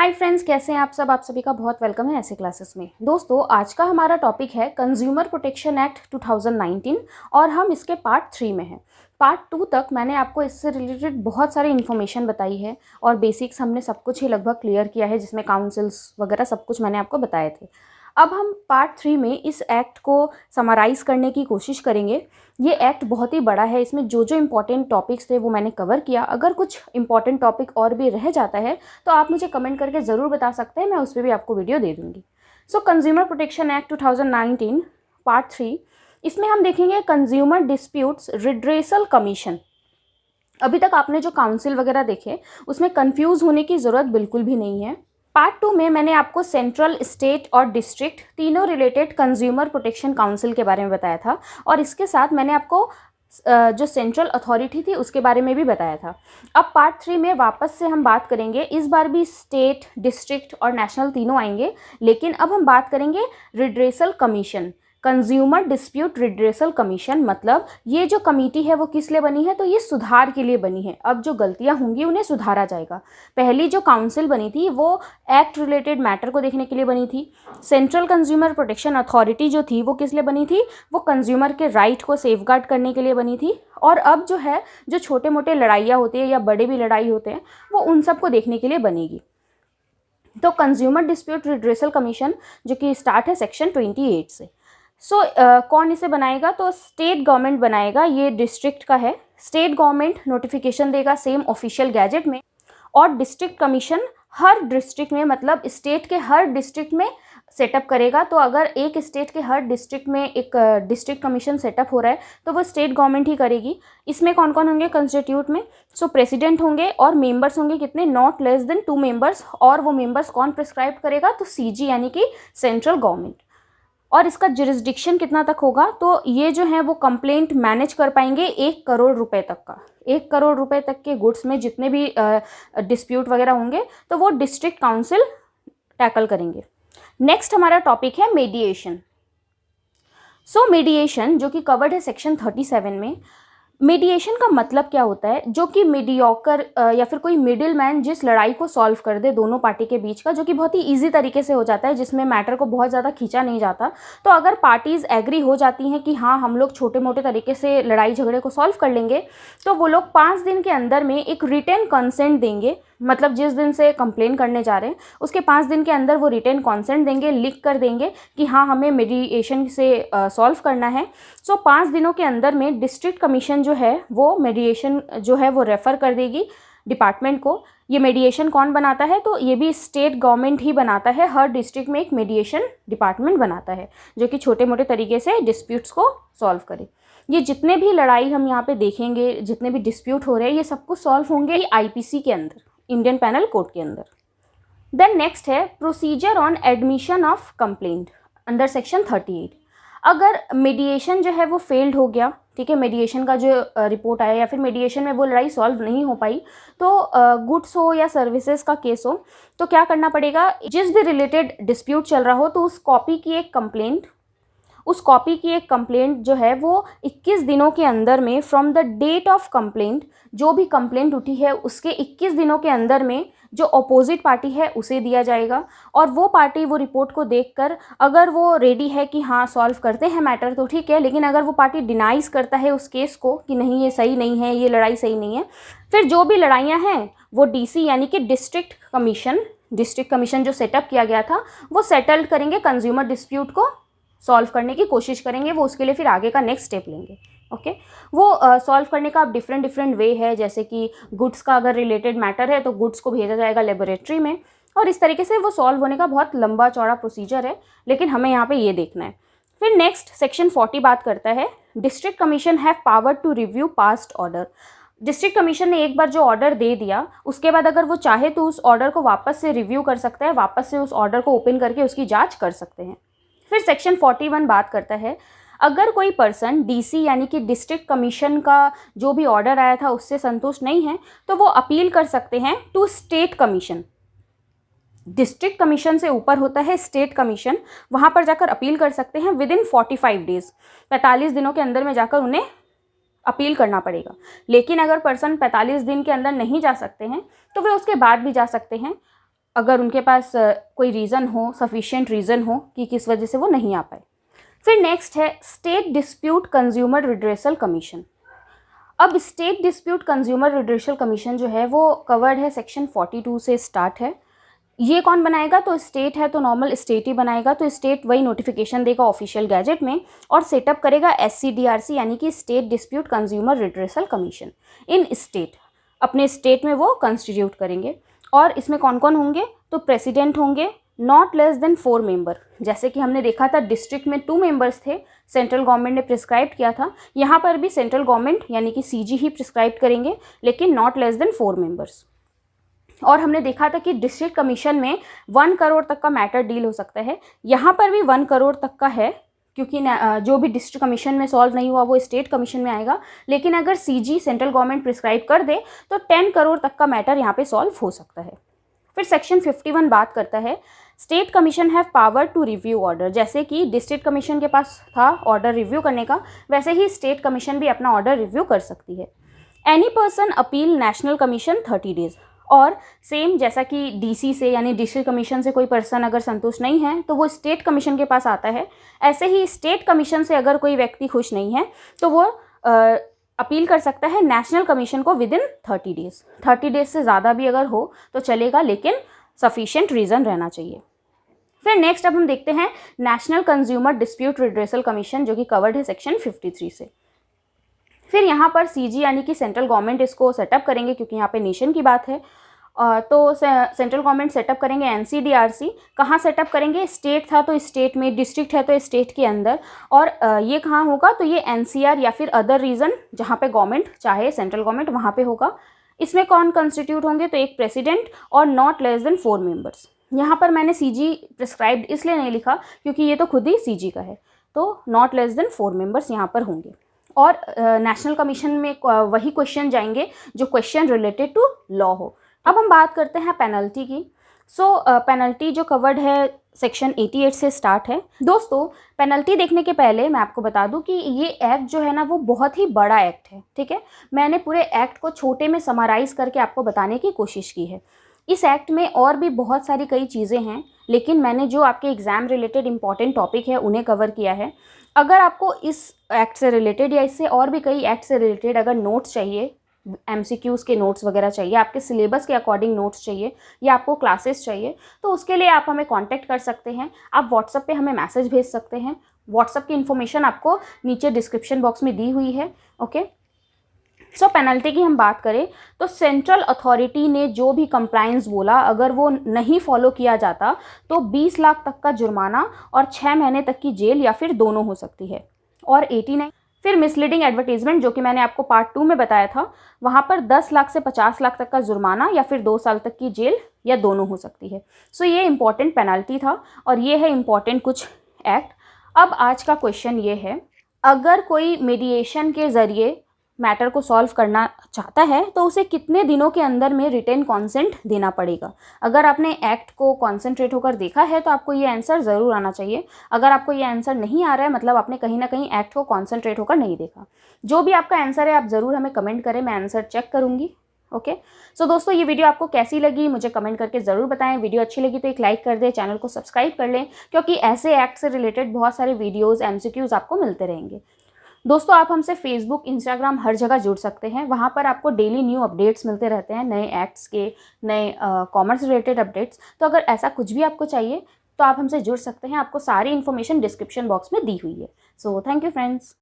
Hi friends, कैसे हैं आप सब। आप सभी का बहुत वेलकम है ऐसे क्लासेस में। दोस्तों, आज का हमारा टॉपिक है कंज्यूमर प्रोटेक्शन एक्ट 2019 और हम इसके पार्ट 3 में हैं। पार्ट 2 तक मैंने आपको इससे रिलेटेड बहुत सारी इन्फॉर्मेशन बताई है और बेसिक्स हमने सब कुछ ही लगभग क्लियर किया है, जिसमें काउंसिल्स वगैरह सब कुछ मैंने आपको बताए थे। अब हम पार्ट 3 में इस एक्ट को समराइज़ करने की कोशिश करेंगे। ये एक्ट बहुत ही बड़ा है, इसमें जो जो इम्पोर्टेंट टॉपिक्स थे वो मैंने कवर किया। अगर कुछ इम्पोर्टेंट टॉपिक और भी रह जाता है तो आप मुझे कमेंट करके ज़रूर बता सकते हैं, मैं उस पर भी आपको वीडियो दे दूँगी। सो कंज्यूमर प्रोटेक्शन एक्ट 2019 पार्ट 3, इसमें हम देखेंगे कंज्यूमर डिस्प्यूट्स रिड्रेसल कमीशन। अभी तक आपने जो काउंसिल वगैरह देखे उसमें कंफ्यूज होने की ज़रूरत बिल्कुल भी नहीं है। पार्ट 2 में मैंने आपको सेंट्रल, स्टेट और डिस्ट्रिक्ट तीनों रिलेटेड कंज्यूमर प्रोटेक्शन काउंसिल के बारे में बताया था और इसके साथ मैंने आपको जो सेंट्रल अथॉरिटी थी उसके बारे में भी बताया था। अब पार्ट 3 में वापस से हम बात करेंगे। इस बार भी स्टेट, डिस्ट्रिक्ट और नेशनल तीनों आएंगे, लेकिन अब हम बात करेंगे redressal commission, consumer dispute redressal commission. मतलब ये जो कमेटी है वो किस लिए बनी है, तो ये सुधार के लिए बनी है। अब जो गलतियां होंगी उन्हें सुधारा जाएगा। पहली जो काउंसिल बनी थी वो एक्ट रिलेटेड मैटर को देखने के लिए बनी थी। सेंट्रल कंज्यूमर प्रोटेक्शन अथॉरिटी जो थी वो किस लिए बनी थी, वो कंज्यूमर के राइट को सेफगार्ड करने के लिए बनी थी। और अब जो है, जो छोटे मोटे लड़ाइयाँ होती है या बड़े भी लड़ाई होते हैं, वो उन सब को देखने के लिए बनेगी। तो कंज्यूमर डिस्प्यूट रिड्रेसल कमीशन जो कि स्टार्ट है सेक्शन 28 से। कौन इसे बनाएगा, तो स्टेट गवर्नमेंट बनाएगा। ये डिस्ट्रिक्ट का है। स्टेट गवर्नमेंट नोटिफिकेशन देगा सेम ऑफिशियल गैजेट में, और डिस्ट्रिक्ट कमीशन हर डिस्ट्रिक्ट में, मतलब स्टेट के हर डिस्ट्रिक्ट में सेटअप करेगा। तो अगर एक स्टेट के हर डिस्ट्रिक्ट में एक डिस्ट्रिक्ट कमीशन सेटअप हो रहा है तो वो स्टेट गवर्नमेंट ही करेगी। इसमें कौन कौन होंगे कंस्टिट्यूट में, प्रेसिडेंट होंगे और मेंबर्स होंगे कितने, नॉट लेस देन 2 मेंबर्स। और वो मेंबर्स कौन प्रिस्क्राइब करेगा, तो सीजी यानी कि सेंट्रल गवर्नमेंट। और इसका जुरिस्डिक्शन कितना तक होगा, तो ये जो है वो कंप्लेंट मैनेज कर पाएंगे 1 करोड़ रुपए तक का। 1 करोड़ रुपए तक के गुड्स में जितने भी डिस्प्यूट वगैरह होंगे तो वो डिस्ट्रिक्ट काउंसिल टैकल करेंगे। नेक्स्ट हमारा टॉपिक है मीडिएशन। मीडिएशन जो कि कवर्ड है सेक्शन 37 में। मीडिएशन का मतलब क्या होता है, जो कि मीडियोकर या फिर कोई मिडिल मैन जिस लड़ाई को सॉल्व कर दे दोनों पार्टी के बीच का, जो कि बहुत ही इजी तरीके से हो जाता है, जिसमें मैटर को बहुत ज़्यादा खींचा नहीं जाता। तो अगर पार्टीज़ एग्री हो जाती हैं कि हाँ हम लोग छोटे मोटे तरीके से लड़ाई झगड़े को सॉल्व कर लेंगे, तो वो लोग 5 दिन के अंदर में एक रिटन कंसेंट देंगे। मतलब जिस दिन से कंप्लेन करने जा रहे हैं उसके 5 दिन के अंदर वो रिटन कंसेंट देंगे, लिख कर देंगे कि हाँ हमें मीडिएशन से सॉल्व करना है। 5 दिनों के अंदर में डिस्ट्रिक्ट कमीशन जो है वो मीडिएशन जो है वो रेफ़र कर देगी डिपार्टमेंट को। ये मीडिएशन कौन बनाता है, तो ये भी स्टेट गवर्नमेंट ही बनाता है। हर डिस्ट्रिक्ट में एक मीडिएशन डिपार्टमेंट बनाता है जो कि छोटे मोटे तरीके से डिस्प्यूट्स को सॉल्व करे। ये जितने भी लड़ाई हम यहाँ पे देखेंगे, जितने भी डिस्प्यूट हो रहे हैं, ये सब कुछ सॉल्व होंगे आईपीसी के अंदर, इंडियन पैनल कोड के अंदर। देन नेक्स्ट है procedure on admission of complaint under section 38। अगर मीडिएशन जो है वो फेल्ड हो गया, ठीक है, मीडिएशन का जो रिपोर्ट आया या फिर मीडिएशन में वो लड़ाई सॉल्व नहीं हो पाई, तो गुड्स हो या सर्विसेज का केस हो, तो क्या करना पड़ेगा, जिस भी रिलेटेड डिस्प्यूट चल रहा हो तो उस कॉपी की एक कंप्लेंट जो है वो 21 दिनों के अंदर में from the date of complaint, जो भी कंप्लेंट उठी है उसके 21 दिनों के अंदर में जो अपोजिट पार्टी है उसे दिया जाएगा। और वो पार्टी वो रिपोर्ट को देखकर अगर वो रेडी है कि हाँ सॉल्व करते हैं मैटर तो ठीक है, लेकिन अगर वो पार्टी डिनाइज करता है उस केस को कि नहीं ये सही नहीं है, ये लड़ाई सही नहीं है, फिर जो भी लड़ाइयाँ हैं वो डीसी यानी कि डिस्ट्रिक्ट कमीशन जो सेटअप किया गया था वो सेटल्ड करेंगे, कंज्यूमर डिस्प्यूट को सॉल्व करने की कोशिश करेंगे। वो उसके लिए फिर आगे का नेक्स्ट स्टेप लेंगे। ओके, वो सॉल्व करने का डिफरेंट वे है। जैसे कि गुड्स का अगर रिलेटेड मैटर है तो गुड्स को भेजा जाएगा लेबोरेटरी में, और इस तरीके से वो सॉल्व होने का बहुत लंबा चौड़ा प्रोसीजर है, लेकिन हमें यहाँ पे ये देखना है। फिर नेक्स्ट सेक्शन 40 बात करता है district commission have power to review past order. District commission ने एक बार जो ऑर्डर दे दिया उसके बाद अगर वो चाहे तो उस ऑर्डर को वापस से रिव्यू कर सकता है, वापस से उस ऑर्डर को ओपन करके उसकी जाँच कर सकते हैं। फिर सेक्शन 41 बात करता है अगर कोई पर्सन डीसी यानी कि डिस्ट्रिक्ट कमीशन का जो भी ऑर्डर आया था उससे संतुष्ट नहीं है तो वो अपील कर सकते हैं to state commission. District commission से ऊपर होता है स्टेट कमीशन, वहाँ पर जाकर अपील कर सकते हैं विद इन 45 डेज़, 45 दिनों के अंदर में जाकर उन्हें अपील करना पड़ेगा। लेकिन अगर पर्सन 45 दिन के अंदर नहीं जा सकते हैं तो वे उसके बाद भी जा सकते हैं। अगर उनके पास कोई रीज़न हो, सफिशिएंट रीज़न हो कि किस वजह से वो नहीं आ पाए। फिर नेक्स्ट है state dispute consumer redressal commission. अब state dispute consumer redressal commission जो है वो कवर्ड है सेक्शन 42 से स्टार्ट है। ये कौन बनाएगा? तो स्टेट है तो नॉर्मल स्टेट ही बनाएगा, तो स्टेट वही नोटिफिकेशन देगा ऑफिशियल गैजेट में और सेटअप करेगा SCDRC यानी कि state dispute consumer redressal commission इन स्टेट। अपने स्टेट में वो कंस्टिट्यूट करेंगे और इसमें कौन कौन होंगे? तो प्रेसिडेंट होंगे, नॉट लेस देन 4 मेंबर। जैसे कि हमने देखा था डिस्ट्रिक्ट में 2 मेंबर्स थे, सेंट्रल गवर्नमेंट ने प्रिस्क्राइब किया था, यहाँ पर भी सेंट्रल गवर्नमेंट यानी कि CG ही प्रिस्क्राइब करेंगे, लेकिन नॉट लेस देन 4 मेंबर्स। और हमने देखा था कि डिस्ट्रिक्ट कमीशन में 1 करोड़ तक का मैटर डील हो सकता है, यहाँ पर भी 1 करोड़ तक का है, क्योंकि जो भी डिस्ट्रिक्ट कमीशन में सॉल्व नहीं हुआ वो स्टेट कमीशन में आएगा, लेकिन अगर CG सेंट्रल गवर्नमेंट प्रिस्क्राइब कर दे तो 10 करोड़ तक का मैटर यहाँ पे सॉल्व हो सकता है। फिर सेक्शन 51 बात करता है state commission have power to review order. जैसे कि डिस्ट्रिक्ट कमीशन के पास था ऑर्डर रिव्यू करने का, वैसे ही स्टेट कमीशन भी अपना ऑर्डर रिव्यू कर सकती है। Any person appeal national commission 30 days. और सेम जैसा कि DC से यानी डिस्ट्रिक्ट कमीशन से कोई पर्सन अगर संतुष्ट नहीं है तो वो स्टेट कमीशन के पास आता है, ऐसे ही स्टेट कमीशन से अगर कोई व्यक्ति खुश नहीं है तो वो अपील कर सकता है नेशनल कमीशन को विदिन 30 डेज। 30 डेज से ज़्यादा भी अगर हो तो चलेगा, लेकिन सफिशिएंट रीज़न रहना चाहिए। फिर नेक्स्ट अब हम देखते हैं national consumer dispute redressal commission, जो कि कवर्ड है सेक्शन 53 से। फिर यहाँ पर CG यानी कि सेंट्रल गवर्नमेंट इसको सेटअप करेंगे, क्योंकि यहाँ पे नेशन की बात है। तो सेंट्रल गवर्नमेंट सेटअप करेंगे NCDRC। कहाँ सेटअप करेंगे? स्टेट था तो स्टेट में, डिस्ट्रिक्ट है तो स्टेट के अंदर, और ये कहाँ होगा? तो ये NCR या फिर अदर रीजन जहाँ पे गवर्नमेंट चाहे सेंट्रल गवर्नमेंट वहाँ पे होगा। इसमें कौन कंस्टिट्यूट होंगे? तो एक प्रेसिडेंट और नॉट लेस देन 4 मेंबर्स। यहाँ पर मैंने CG प्रिस्क्राइब्ड इसलिए नहीं लिखा क्योंकि ये तो खुद ही CG का है, तो नॉट लेस देन 4 मेंबर्स यहाँ पर होंगे। और नेशनल कमीशन में वही क्वेश्चन जाएंगे जो क्वेश्चन रिलेटेड टू लॉ हो। अब हम बात करते हैं पेनल्टी की। पेनल्टी जो कवर्ड है सेक्शन 88 से स्टार्ट है। दोस्तों, पेनल्टी देखने के पहले मैं आपको बता दूं कि ये एक्ट जो है ना वो बहुत ही बड़ा एक्ट है, ठीक है। मैंने पूरे एक्ट को छोटे में समराइज़ करके आपको बताने की कोशिश की है। इस एक्ट में और भी बहुत सारी कई चीज़ें हैं, लेकिन मैंने जो आपके एग्ज़ाम रिलेटेड इंपॉर्टेंट टॉपिक है उन्हें कवर किया है। अगर आपको इस एक्ट से रिलेटेड या इससे और भी कई एक्ट से रिलेटेड अगर नोट्स चाहिए, MCQs के नोट्स वगैरह चाहिए, आपके सिलेबस के अकॉर्डिंग नोट्स चाहिए, या आपको क्लासेस चाहिए, तो उसके लिए आप हमें कांटेक्ट कर सकते हैं। आप व्हाट्सएप पे हमें मैसेज भेज सकते हैं। व्हाट्सएप की इन्फॉर्मेशन आपको नीचे डिस्क्रिप्शन बॉक्स में दी हुई है, ओके। पेनल्टी की हम बात करें तो सेंट्रल अथॉरिटी ने जो भी कंप्लायंस बोला, अगर वो नहीं फॉलो किया जाता तो 20 लाख तक का जुर्माना और 6 महीने तक की जेल या फिर दोनों हो सकती है। और 89 फिर मिसलीडिंग एडवर्टीजमेंट, जो कि मैंने आपको पार्ट 2 में बताया था, वहाँ पर 10 लाख से 50 लाख तक का जुर्माना या फिर 2 साल तक की जेल या दोनों हो सकती है। ये इंपॉर्टेंट पेनल्टी था और ये है इंपॉर्टेंट कुछ एक्ट। अब आज का क्वेश्चन ये है, अगर कोई मीडिएशन के ज़रिए मैटर को सॉल्व करना चाहता है तो उसे कितने दिनों के अंदर में रिटेन कॉन्सेंट देना पड़ेगा? अगर आपने एक्ट को कॉन्सेंट्रेट होकर देखा है तो आपको ये आंसर ज़रूर आना चाहिए। अगर आपको ये आंसर नहीं आ रहा है, मतलब आपने कहीं ना कहीं एक्ट को कॉन्सेंट्रेट होकर नहीं देखा। जो भी आपका आंसर है आप ज़रूर हमें कमेंट करें, मैं आंसर चेक करूँगी, ओके। दोस्तों, ये वीडियो आपको कैसी लगी मुझे कमेंट करके ज़रूर बताएं। वीडियो अच्छी लगी तो एक लाइक कर दें, चैनल को सब्सक्राइब कर लें, क्योंकि ऐसे एक्ट से रिलेटेड बहुत सारे वीडियोज़ MCQs आपको मिलते रहेंगे। दोस्तों, आप हमसे फेसबुक, इंस्टाग्राम हर जगह जुड़ सकते हैं। वहाँ पर आपको डेली न्यू अपडेट्स मिलते रहते हैं, नए एक्ट्स के, नए कॉमर्स रिलेटेड अपडेट्स। तो अगर ऐसा कुछ भी आपको चाहिए तो आप हमसे जुड़ सकते हैं। आपको सारी इन्फॉर्मेशन डिस्क्रिप्शन बॉक्स में दी हुई है। Thank you friends.